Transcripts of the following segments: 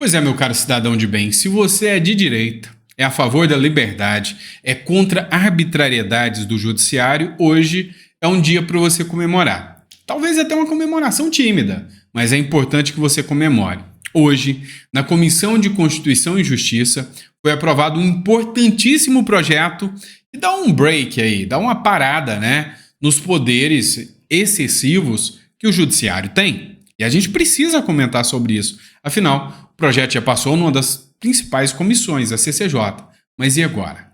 Pois é, meu caro cidadão de bem, se você é de direita, é a favor da liberdade, é contra arbitrariedades do judiciário, hoje é um dia para você comemorar. Talvez até uma comemoração tímida, mas é importante que você comemore. Hoje, na Comissão de Constituição e Justiça, foi aprovado um importantíssimo projeto que dá um break aí, dá uma parada, né, nos poderes excessivos que o judiciário tem. E a gente precisa comentar sobre isso. Afinal, o projeto já passou numa das principais comissões, a CCJ. Mas e agora?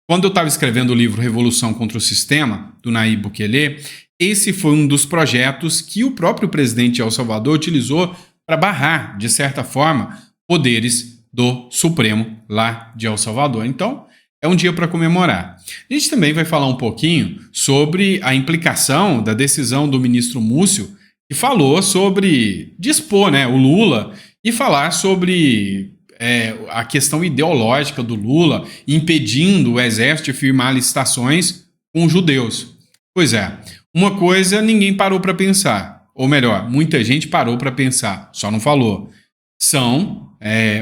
Quando eu estava escrevendo o livro Revolução contra o Sistema, do Nayib Bukele, esse foi um dos projetos que o próprio presidente de El Salvador utilizou para barrar, de certa forma, poderes do Supremo lá de El Salvador. Então, é um dia para comemorar. A gente também vai falar um pouquinho sobre a implicação da decisão do ministro Múcio, que falou sobre dispor, né, o Lula e falar sobre a questão ideológica do Lula, impedindo o exército de firmar licitações com judeus. Pois é, uma coisa ninguém parou para pensar, ou melhor, muita gente parou para pensar, só não falou. São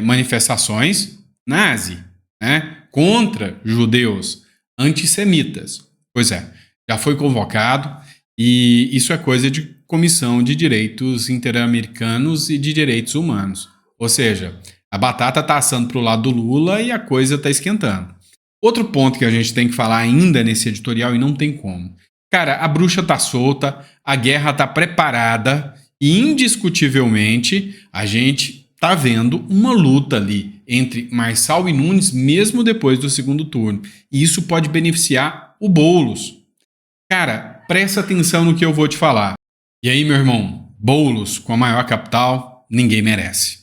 manifestações nazi, né, contra judeus, antissemitas. Pois é, já foi convocado e isso é coisa de Comissão de Direitos Interamericanos e de Direitos Humanos. Ou seja, a batata está assando para o lado do Lula e a coisa está esquentando. Outro ponto que a gente tem que falar ainda nesse editorial e não tem como. Cara, a bruxa está solta, a guerra está preparada e indiscutivelmente a gente está vendo uma luta ali entre Marçal e Nunes mesmo depois do segundo turno. E isso pode beneficiar o Boulos. Cara, presta atenção no que eu vou te falar. E aí, meu irmão, Boulos com a maior capital, ninguém merece.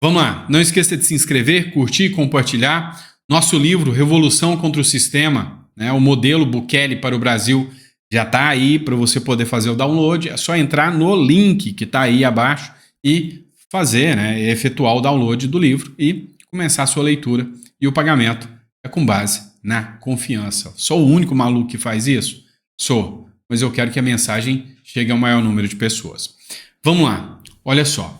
Vamos lá, não esqueça de se inscrever, curtir e compartilhar. Nosso livro Revolução contra o Sistema, né, o modelo Bukele para o Brasil, já está aí para você poder fazer o download. É só entrar no link que está aí abaixo e fazer, né, efetuar o download do livro e começar a sua leitura. E o pagamento é com base na confiança. Sou o único maluco que faz isso? Sou, mas eu quero que a mensagem chegue ao maior número de pessoas. Vamos lá, olha só.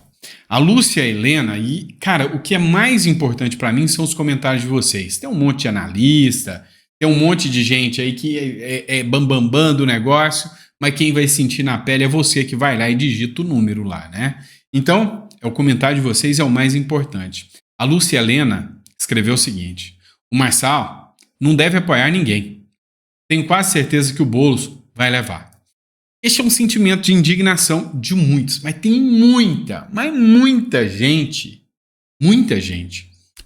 A Lúcia Helena, e cara, o que é mais importante para mim são os comentários de vocês. Tem um monte de analista, tem um monte de gente aí que é bambambam do negócio, mas quem vai sentir na pele é você que vai lá e digita o número lá, né? Então, o comentário de vocês é o mais importante. A Lúcia Helena escreveu o seguinte: o Marçal não deve apoiar ninguém. Tenho quase certeza que o Boulos vai levar. Este é um sentimento de indignação de muitos, mas tem muita gente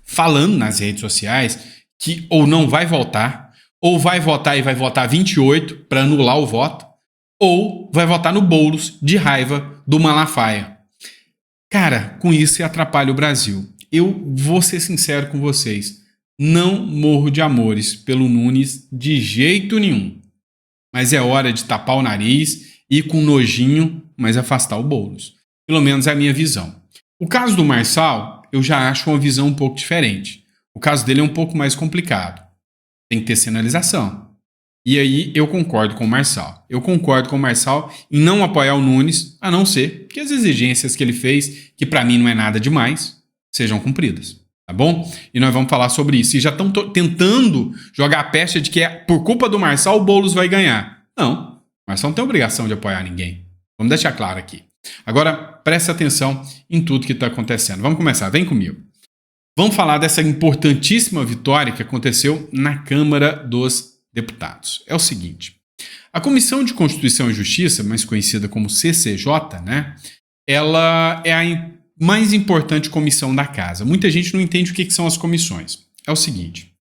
falando nas redes sociais que ou não vai votar, ou vai votar e vai votar 28 para anular o voto, ou vai votar no Boulos de raiva do Malafaia. Cara, com isso você atrapalha o Brasil. Eu vou ser sincero com vocês, não morro de amores pelo Nunes de jeito nenhum. Mas é hora de tapar o nariz e com nojinho, mas afastar o Boulos. Pelo menos é a minha visão. O caso do Marçal, eu já acho uma visão um pouco diferente. O caso dele é um pouco mais complicado. Tem que ter sinalização. E aí eu concordo com o Marçal. Eu concordo com o Marçal em não apoiar o Nunes, a não ser que as exigências que ele fez, que para mim não é nada demais, sejam cumpridas. Tá bom? E nós vamos falar sobre isso. E já estão tentando jogar a pecha de que é por culpa do Marçal o Boulos vai ganhar. Não. O Marçal não tem obrigação de apoiar ninguém. Vamos deixar claro aqui. Agora, preste atenção em tudo que está acontecendo. Vamos começar. Vem comigo. Vamos falar dessa importantíssima vitória que aconteceu na Câmara dos Deputados. É o seguinte. A Comissão de Constituição e Justiça, mais conhecida como CCJ, né? Ela é a mais importante comissão da casa. Muita gente não entende o que são as comissões. É o seguinte.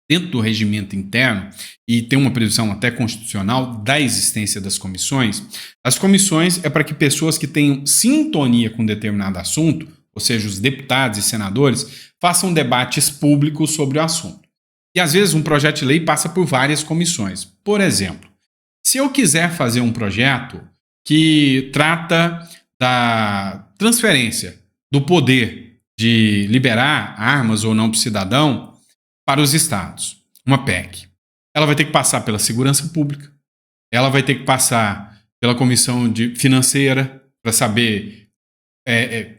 Dentro do regimento interno, e tem uma previsão até constitucional da existência das comissões, as comissões é para que pessoas que tenham sintonia com determinado assunto, ou seja, os deputados e senadores, façam debates públicos sobre o assunto. E às vezes um projeto de lei passa por várias comissões. Por exemplo, se eu quiser fazer um projeto que trata da transferência do poder de liberar armas ou não para o cidadão para os estados, uma PEC. Ela vai ter que passar pela segurança pública, ela vai ter que passar pela comissão financeira para saber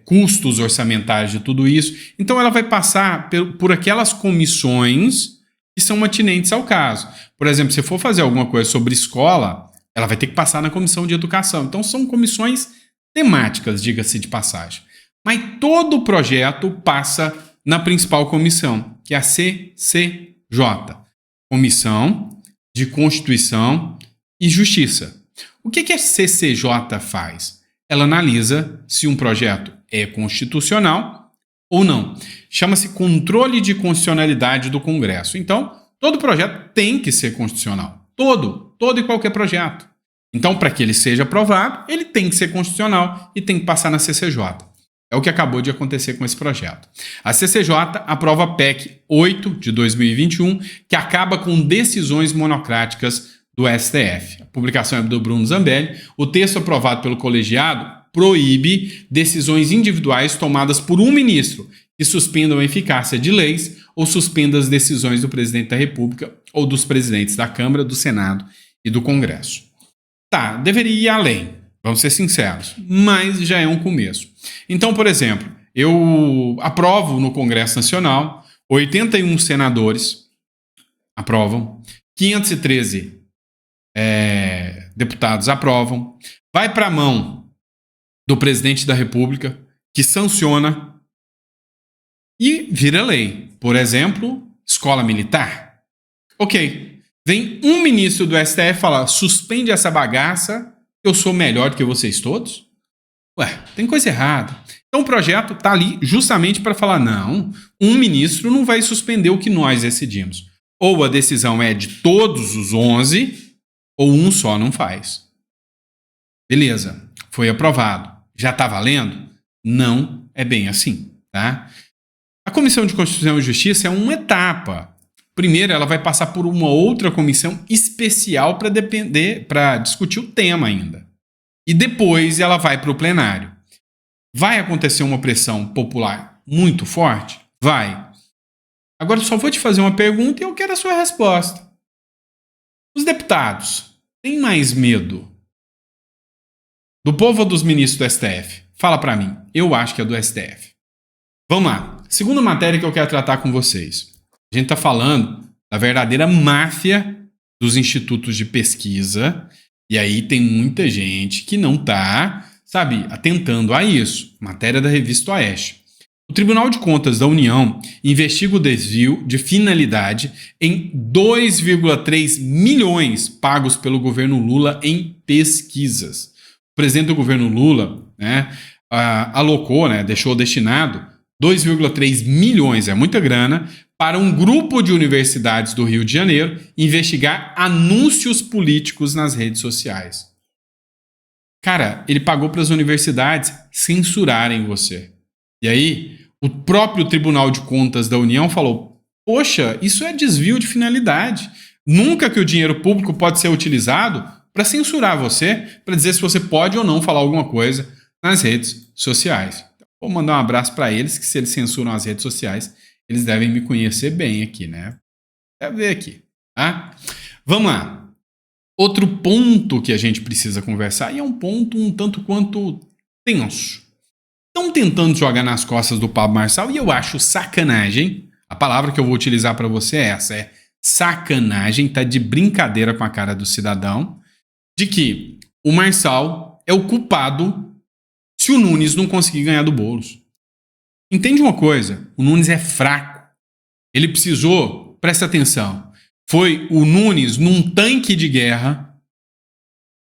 custos orçamentários de tudo isso. Então ela vai passar por aquelas comissões que são atinentes ao caso. Por exemplo, se for fazer alguma coisa sobre escola, ela vai ter que passar na comissão de educação. Então são comissões temáticas, diga-se de passagem. Mas todo o projeto passa na principal comissão, que é a CCJ, Comissão de Constituição e Justiça. O que a CCJ faz? Ela analisa se um projeto é constitucional ou não. Chama-se controle de constitucionalidade do Congresso. Então, todo projeto tem que ser constitucional. Todo e qualquer projeto. Então, para que ele seja aprovado, ele tem que ser constitucional e tem que passar na CCJ. É o que acabou de acontecer com esse projeto. A CCJ aprova a PEC 8 de 2021, que acaba com decisões monocráticas do STF. A publicação é do Bruno Zambelli. O texto aprovado pelo colegiado proíbe decisões individuais tomadas por um ministro que suspendam a eficácia de leis ou suspendam as decisões do presidente da República ou dos presidentes da Câmara, do Senado e do Congresso. Tá, deveria ir além, vamos ser sinceros, mas já é um começo. Então, por exemplo, eu aprovo no Congresso Nacional, 81 senadores aprovam, 513 deputados aprovam, vai para a mão do presidente da República, que sanciona e vira lei. Por exemplo, escola militar. Ok, vem um ministro do STF e fala, suspende essa bagaça, eu sou melhor do que vocês todos? Ué, tem coisa errada. Então o projeto está ali justamente para falar, não, um ministro não vai suspender o que nós decidimos. Ou a decisão é de todos os 11, ou um só não faz. Beleza, foi aprovado. Já está valendo? Não é bem assim, tá? A Comissão de Constituição e Justiça é uma etapa. Primeiro, ela vai passar por uma outra comissão especial para discutir o tema ainda. E depois ela vai para o plenário. Vai acontecer uma pressão popular muito forte? Vai. Agora, eu só vou te fazer uma pergunta e eu quero a sua resposta. Os deputados têm mais medo do povo ou dos ministros do STF? Fala para mim. Eu acho que é do STF. Vamos lá. Segunda matéria que eu quero tratar com vocês. A gente está falando da verdadeira máfia dos institutos de pesquisa. E aí tem muita gente que não está, atentando a isso. Matéria da revista Oeste. O Tribunal de Contas da União investiga o desvio de finalidade em 2,3 milhões pagos pelo governo Lula em pesquisas. O presidente do governo Lula alocou, deixou destinado 2,3 milhões, é muita grana, para um grupo de universidades do Rio de Janeiro investigar anúncios políticos nas redes sociais. Cara, ele pagou para as universidades censurarem você. E aí, o próprio Tribunal de Contas da União falou, poxa, isso é desvio de finalidade. Nunca que o dinheiro público pode ser utilizado para censurar você, para dizer se você pode ou não falar alguma coisa nas redes sociais. Então, vou mandar um abraço para eles, que se eles censuram as redes sociais, eles devem me conhecer bem aqui, né? Deve ver aqui, tá? Vamos lá. Outro ponto que a gente precisa conversar, e é um ponto um tanto quanto tenso. Estão tentando jogar nas costas do Pablo Marçal, e eu acho sacanagem. A palavra que eu vou utilizar para você é essa, é sacanagem, tá de brincadeira com a cara do cidadão, de que o Marçal é o culpado se o Nunes não conseguir ganhar do Boulos. Entende uma coisa? O Nunes é fraco. Ele precisou, presta atenção, foi o Nunes num tanque de guerra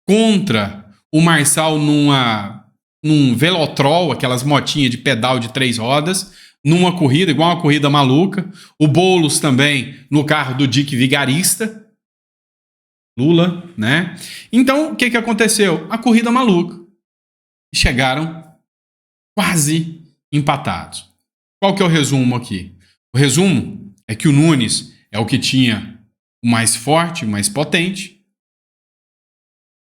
contra o Marçal num velotrol, aquelas motinhas de pedal de 3 rodas, numa corrida, igual uma corrida maluca. O Boulos também no carro do Dick Vigarista. Lula, né? Então, o que aconteceu? A corrida maluca. Chegaram quase empatados. Qual que é o resumo aqui? O resumo é que o Nunes é o que tinha o mais forte, o mais potente.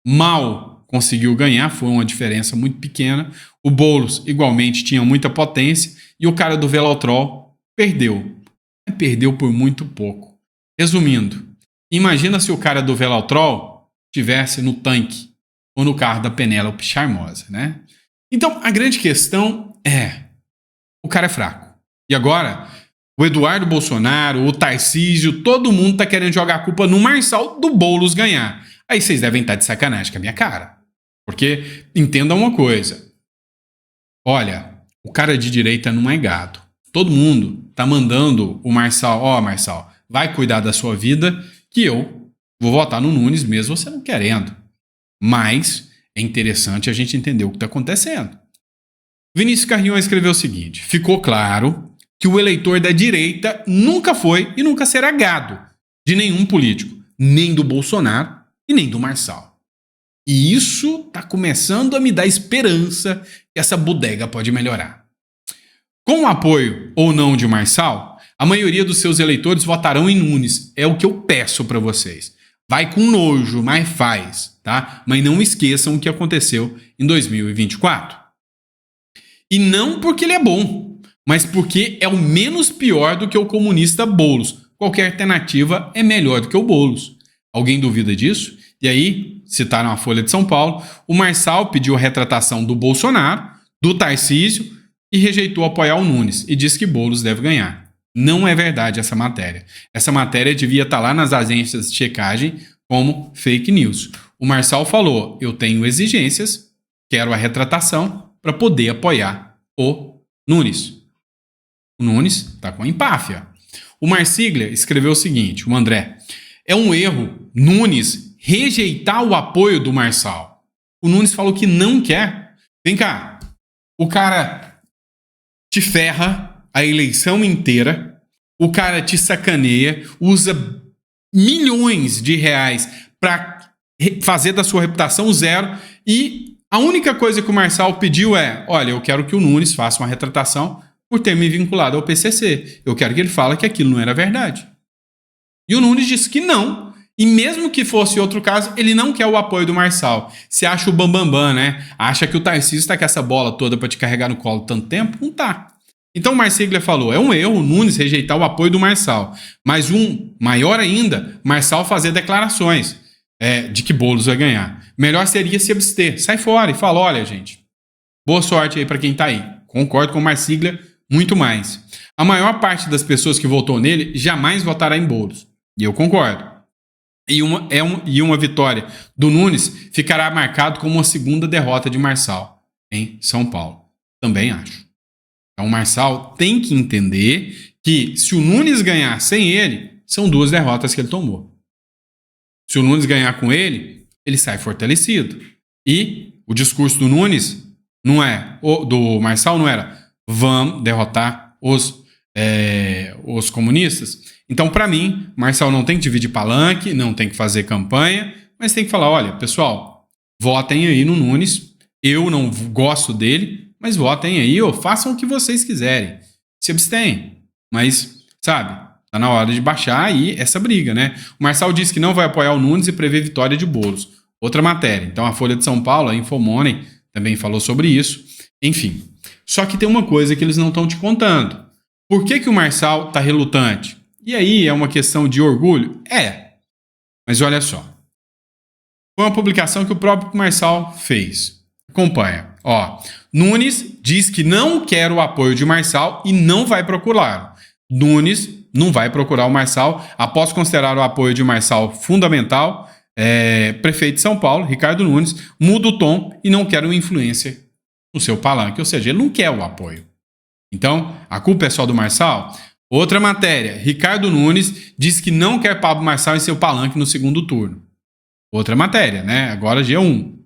Mal conseguiu ganhar, foi uma diferença muito pequena. O Boulos, igualmente, tinha muita potência. E o cara do Velotrol perdeu. Perdeu por muito pouco. Resumindo, imagina se o cara do Velotrol estivesse no tanque ou no carro da Penélope Charmosa, né? Então, a grande questão é, o cara é fraco. E agora, o Eduardo Bolsonaro, o Tarcísio, todo mundo tá querendo jogar a culpa no Marçal do Boulos ganhar. Aí vocês devem estar de sacanagem com a minha cara. Porque, entendam uma coisa. Olha, o cara de direita não é gado. Todo mundo tá mandando o Marçal, Marçal, vai cuidar da sua vida, que eu vou votar no Nunes mesmo você não querendo. Mas é interessante a gente entender o que está acontecendo. Vinícius Carrion escreveu o seguinte: ficou claro que o eleitor da direita nunca foi e nunca será gado de nenhum político, nem do Bolsonaro e nem do Marçal. E isso está começando a me dar esperança que essa bodega pode melhorar. Com o apoio ou não de Marçal, a maioria dos seus eleitores votarão em Nunes. É o que eu peço para vocês. Vai com nojo, mas faz, tá? Mas não esqueçam o que aconteceu em 2024. E não porque ele é bom, mas porque é o menos pior do que o comunista Boulos. Qualquer alternativa é melhor do que o Boulos. Alguém duvida disso? E aí, citaram a Folha de São Paulo, o Marçal pediu a retratação do Bolsonaro, do Tarcísio, e rejeitou apoiar o Nunes e disse que Boulos deve ganhar. Não é verdade essa matéria. Essa matéria devia estar lá nas agências de checagem como fake news. O Marçal falou, eu tenho exigências, quero a retratação para poder apoiar o Nunes. O Nunes está com empáfia. O Marsiglia escreveu o seguinte, o André, é um erro Nunes rejeitar o apoio do Marçal. O Nunes falou que não quer. Vem cá, o cara te ferra a eleição inteira, o cara te sacaneia, usa milhões de reais para fazer da sua reputação zero e a única coisa que o Marçal pediu é, olha, eu quero que o Nunes faça uma retratação por ter me vinculado ao PCC. Eu quero que ele fale que aquilo não era verdade. E o Nunes disse que não. E mesmo que fosse outro caso, ele não quer o apoio do Marçal. Você acha o bambambam, né? Acha que o Tarcísio está com essa bola toda para te carregar no colo tanto tempo? Não tá. Então o Marsiglia falou, é um erro o Nunes rejeitar o apoio do Marçal. Mas maior ainda, Marçal fazer declarações de que Boulos vai ganhar. Melhor seria se abster. Sai fora e fala, olha gente, boa sorte aí para quem tá aí. Concordo com o Marsiglia muito mais. A maior parte das pessoas que votou nele jamais votará em Boulos. E eu concordo. E uma vitória do Nunes ficará marcado como uma segunda derrota de Marçal em São Paulo. Também acho. Então o Marçal tem que entender que se o Nunes ganhar sem ele, são 2 derrotas que ele tomou. Se o Nunes ganhar com ele, ele sai fortalecido. E o discurso do Nunes do Marçal não era vamos derrotar os comunistas. Então, para mim, Marçal não tem que dividir palanque, não tem que fazer campanha, mas tem que falar, olha, pessoal, votem aí no Nunes, eu não gosto dele, mas votem aí ou façam o que vocês quiserem. Se abstêm, mas, sabe, tá na hora de baixar aí essa briga, né? O Marçal disse que não vai apoiar o Nunes e prevê vitória de Boulos. Outra matéria. Então, a Folha de São Paulo, a Infomoney, também falou sobre isso. Enfim, só que tem uma coisa que eles não estão te contando. Por que o Marçal tá relutante? E aí, é uma questão de orgulho? É. Mas olha só. Foi uma publicação que o próprio Marçal fez. Acompanha. Nunes diz que não quer o apoio de Marçal e não vai procurá-lo. Nunes não vai procurar o Marçal após considerar o apoio de Marçal fundamental. Prefeito de São Paulo, Ricardo Nunes, muda o tom e não quer uma influência no seu palanque. Ou seja, ele não quer o apoio. Então, a culpa é só do Marçal? Outra matéria. Ricardo Nunes diz que não quer Pablo Marçal em seu palanque no segundo turno. Outra matéria, né? Agora G1.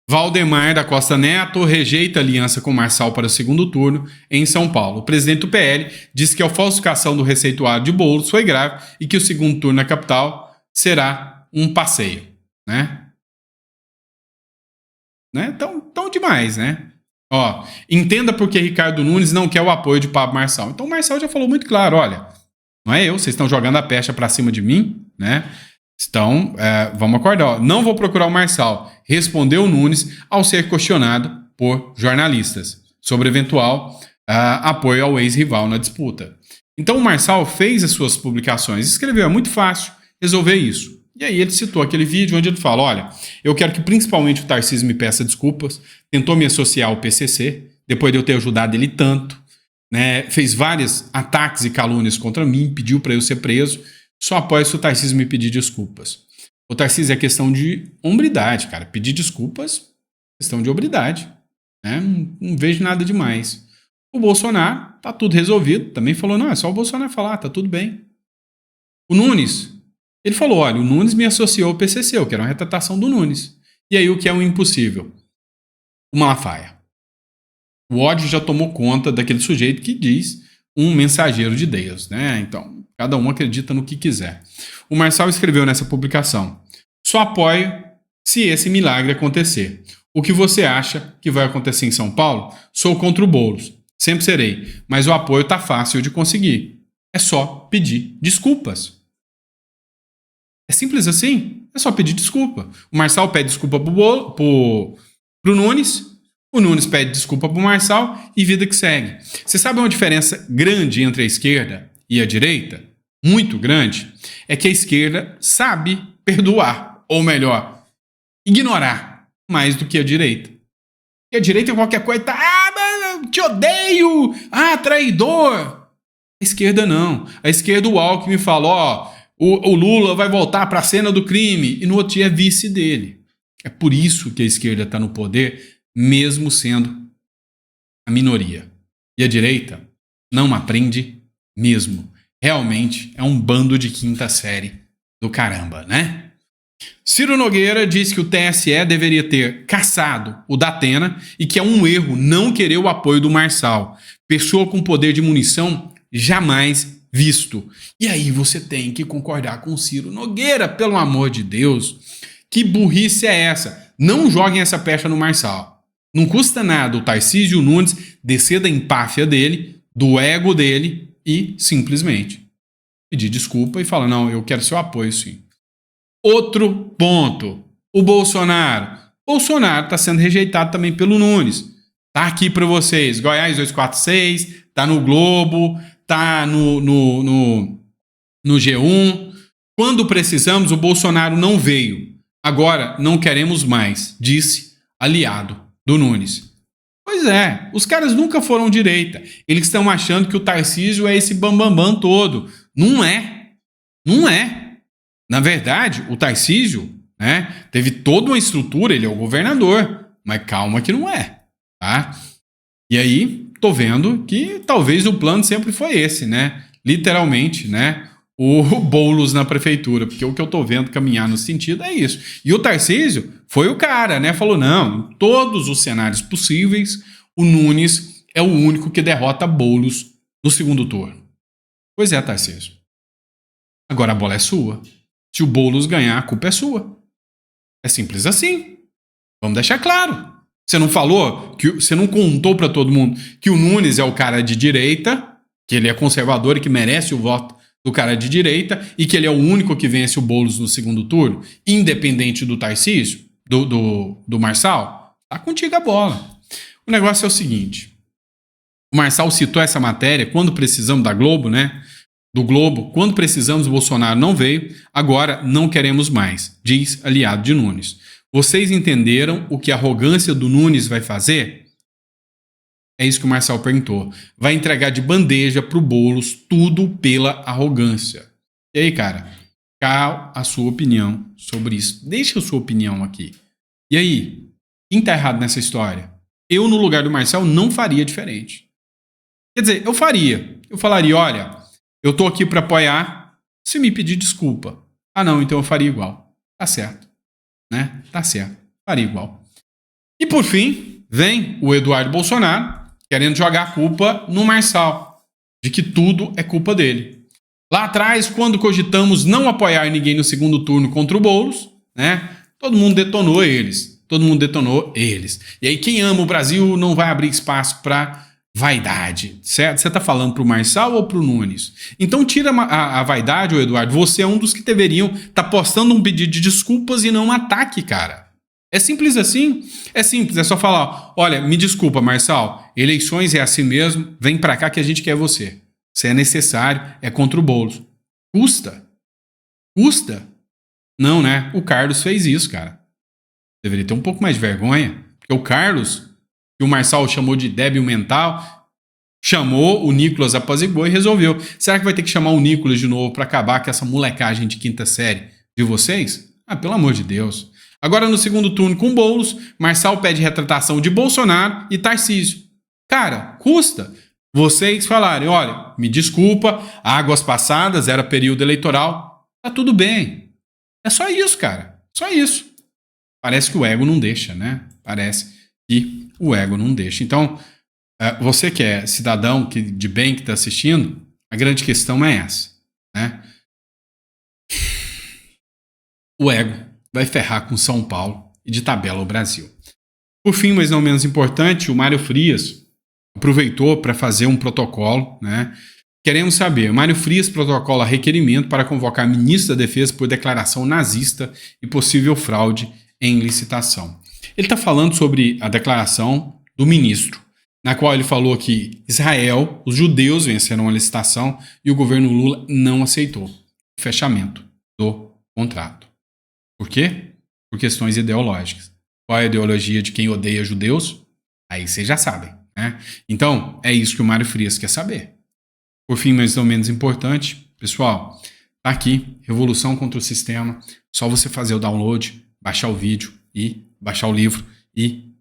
Valdemar da Costa Neto rejeita aliança com Marçal para o segundo turno em São Paulo. O presidente do PL diz que a falsificação do receituário de Boulos foi grave e que o segundo turno na capital será um passeio, né? Tão demais, né? Entenda por que Ricardo Nunes não quer o apoio de Pablo Marçal. Então o Marçal já falou muito claro, olha, não é eu, vocês estão jogando a pecha para cima de mim, né? Então, vamos acordar. Não vou procurar o Marçal, respondeu o Nunes ao ser questionado por jornalistas sobre eventual apoio ao ex-rival na disputa. Então o Marçal fez as suas publicações, escreveu, é muito fácil resolver isso. E aí ele citou aquele vídeo onde ele fala, olha, eu quero que principalmente o Tarcísio me peça desculpas, tentou me associar ao PCC, depois de eu ter ajudado ele tanto, né? Fez vários ataques e calúnias contra mim, pediu para eu ser preso. Só apoia se o Tarcísio me pedir desculpas. O Tarcísio é questão de hombridade, cara. Pedir desculpas é questão de hombridade. Né? Não vejo nada demais. O Bolsonaro, tá tudo resolvido. Também falou, não, é só o Bolsonaro falar, tá tudo bem. O Nunes, ele falou, olha, o Nunes me associou ao PCC, eu quero uma retratação do Nunes. E aí o que é o impossível? O Malafaia. O ódio já tomou conta daquele sujeito que diz um mensageiro de Deus, né? Então, cada um acredita no que quiser. O Marçal escreveu nessa publicação: só apoio se esse milagre acontecer. O que você acha que vai acontecer em São Paulo? Sou contra o Boulos. Sempre serei. Mas o apoio tá fácil de conseguir. É só pedir desculpas. É simples assim. É só pedir desculpa. O Marçal pede desculpa pro Nunes. O Nunes pede desculpa pro Marçal e vida que segue. Você sabe uma diferença grande entre a esquerda e a direita? Muito grande. É que a esquerda sabe perdoar. Ou melhor, ignorar mais do que a direita. E a direita, qualquer coisa, tá, mas te odeio, traidor. A esquerda não. A esquerda, o Alckmin fala, o Lula vai voltar para a cena do crime, e no outro dia é vice dele. É por isso que a esquerda está no poder, mesmo sendo a minoria. E a direita não aprende mesmo. Realmente é um bando de quinta série do caramba, né? Ciro Nogueira diz que o TSE deveria ter cassado o Datena e que é um erro não querer o apoio do Marçal. Pessoa com poder de munição jamais visto. E aí você tem que concordar com o Ciro Nogueira, pelo amor de Deus. Que burrice é essa? Não joguem essa pecha no Marçal. Não custa nada o Tarcísio Nunes descer da empáfia dele, do ego dele e simplesmente pedir desculpa e falar, não, eu quero seu apoio sim. Outro ponto, o Bolsonaro. Bolsonaro está sendo rejeitado também pelo Nunes. Tá aqui para vocês, Goiás 246, tá no Globo, tá no G1. Quando precisamos, o Bolsonaro não veio. Agora não queremos mais, disse aliado do Nunes. Pois é, os caras nunca foram direita. Eles estão achando que o Tarcísio é esse bambambam todo. Não é. Não é. Na verdade, o Tarcísio, né, teve toda uma estrutura, ele é o governador, mas calma que não é, tá? E aí, tô vendo que talvez o plano sempre foi esse, né? Literalmente, né? O Boulos na prefeitura, porque o que eu tô vendo caminhar no sentido é isso. E o Tarcísio foi o cara, né? Falou, não, em todos os cenários possíveis, o Nunes é o único que derrota Boulos no segundo turno. Pois é, Tarcísio. Agora a bola é sua. Se o Boulos ganhar, a culpa é sua. É simples assim. Vamos deixar claro. Você não falou, você não contou para todo mundo que o Nunes é o cara de direita, que ele é conservador e que merece o voto do cara de direita e que ele é o único que vence o Boulos no segundo turno, independente do Tarcísio, do Marçal? Tá contigo a bola. O negócio é o seguinte. O Marçal citou essa matéria quando precisamos da Globo, né? Do Globo, quando precisamos, o Bolsonaro não veio, agora não queremos mais, diz aliado de Nunes. Vocês entenderam o que a arrogância do Nunes vai fazer? É isso que o Marçal perguntou. Vai entregar de bandeja pro Boulos tudo pela arrogância. E aí, cara, qual a sua opinião sobre isso? Deixa a sua opinião aqui. E aí, quem tá errado nessa história? Eu, no lugar do Marçal, não faria diferente. Quer dizer, eu faria. Eu falaria, olha, eu tô aqui para apoiar, se me pedir desculpa. Ah, não, então eu faria igual. Tá certo. Né? Tá certo. Faria igual. E por fim, vem o Eduardo Bolsonaro querendo jogar a culpa no Marçal, de que tudo é culpa dele. Lá atrás, quando cogitamos não apoiar ninguém no segundo turno contra o Boulos, né? Todo mundo detonou eles. Todo mundo detonou eles. E aí quem ama o Brasil não vai abrir espaço para vaidade, certo? Você está falando para o Marçal ou para o Nunes? Então tira a vaidade, ô Eduardo. Você é um dos que deveriam estar postando um pedido de desculpas e não um ataque, cara. É simples assim? É simples, é só falar, olha, me desculpa, Marçal, eleições é assim mesmo, vem para cá que a gente quer você. Se é necessário, é contra o Boulos. Custa? Custa? Não, né? O Carlos fez isso, cara. Deveria ter um pouco mais de vergonha. Porque o Carlos, que o Marçal chamou de débil mental, chamou, o Nicolas apaziguou e resolveu. Será que vai ter que chamar o Nicolas de novo para acabar com essa molecagem de quinta série de vocês? Ah, pelo amor de Deus. Agora no segundo turno com Boulos, Marçal pede retratação de Bolsonaro e Tarcísio. Cara, custa vocês falarem, olha, me desculpa, águas passadas, era período eleitoral, tá tudo bem. É só isso, cara. Só isso. Parece que o ego não deixa, né? Parece que o ego não deixa. Então, você que é cidadão de bem que está assistindo, a grande questão é essa, né? O ego vai ferrar com São Paulo e de tabela o Brasil. Por fim, mas não menos importante, o Mário Frias aproveitou para fazer um protocolo, né? Queremos saber, Mário Frias protocola requerimento para convocar ministro da Defesa por declaração nazista e possível fraude em licitação. Ele está falando sobre a declaração do ministro, na qual ele falou que Israel, os judeus venceram a licitação e o governo Lula não aceitou o fechamento do contrato. Por quê? Por questões ideológicas. Qual é a ideologia de quem odeia judeus? Aí vocês já sabem, né? Então, é isso que o Mário Frias quer saber. Por fim, mas não menos importante, pessoal, tá aqui, Revolução contra o Sistema. Só você fazer o download, baixar o vídeo e baixar o livro e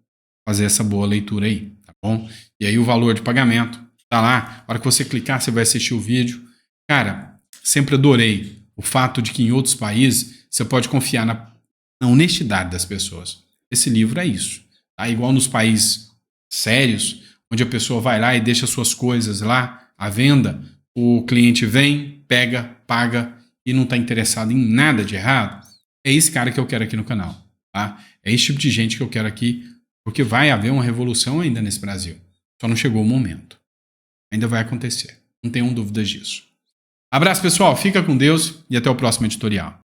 fazer essa boa leitura aí, tá bom? E aí o valor de pagamento tá lá. Na hora que você clicar, você vai assistir o vídeo. Cara, sempre adorei o fato de que em outros países você pode confiar na honestidade das pessoas. Esse livro é isso. Tá? Igual nos países sérios, onde a pessoa vai lá e deixa suas coisas lá à venda, o cliente vem, pega, paga e não está interessado em nada de errado. É esse cara que eu quero aqui no canal. Tá? É esse tipo de gente que eu quero aqui, porque vai haver uma revolução ainda nesse Brasil. Só não chegou o momento. Ainda vai acontecer. Não tenham dúvidas disso. Abraço, pessoal. Fica com Deus e até o próximo editorial.